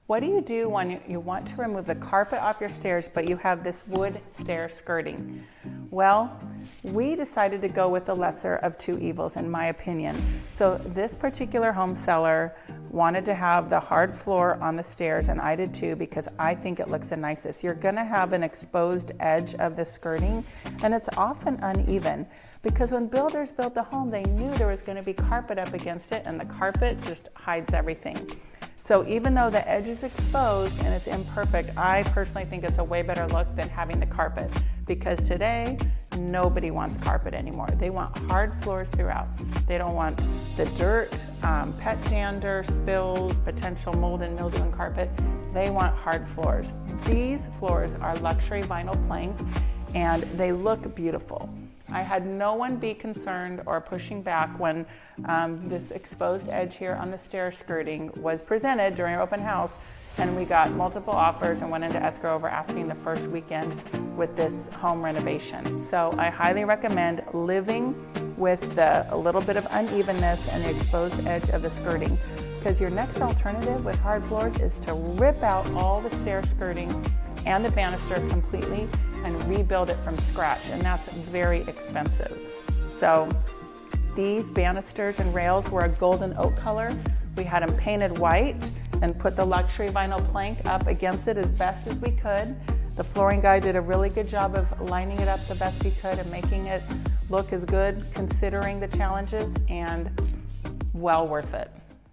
What do you do when you want to remove the carpet off your stairs, but you have this wood stair skirting? Well, we decided to go with the lesser of two evils, in my opinion. So this particular home seller wanted to have the hard floor on the stairs, and I did too, because I think it looks the nicest. You're gonna have an exposed edge of the skirting, and it's often uneven, because when builders built the home, they knew there was gonna be carpet up against it, and the carpet just hides everything. So even though the edge is exposed and it's imperfect, I personally think it's a way better look than having the carpet, because today, nobody wants carpet anymore. They want hard floors throughout. They don't want the dirt, pet dander, spills, potential mold and mildew in carpet. They want hard floors. These floors are luxury vinyl plank, and they look beautiful. I had no one be concerned or pushing back when this exposed edge here on the stair skirting was presented during our open house, and we got multiple offers and went into escrow over asking the first weekend with this home renovation. So I highly recommend living with a little bit of unevenness and the exposed edge of the skirting, because your next alternative with hard floors is to rip out all the stair skirting and the banister completely and rebuild it from scratch, and that's very expensive. So these banisters and rails were a golden oak color. We had them painted white and put the luxury vinyl plank up against it as best as we could. The flooring guy did a really good job of lining it up the best he could and making it look as good considering the challenges, and well worth it.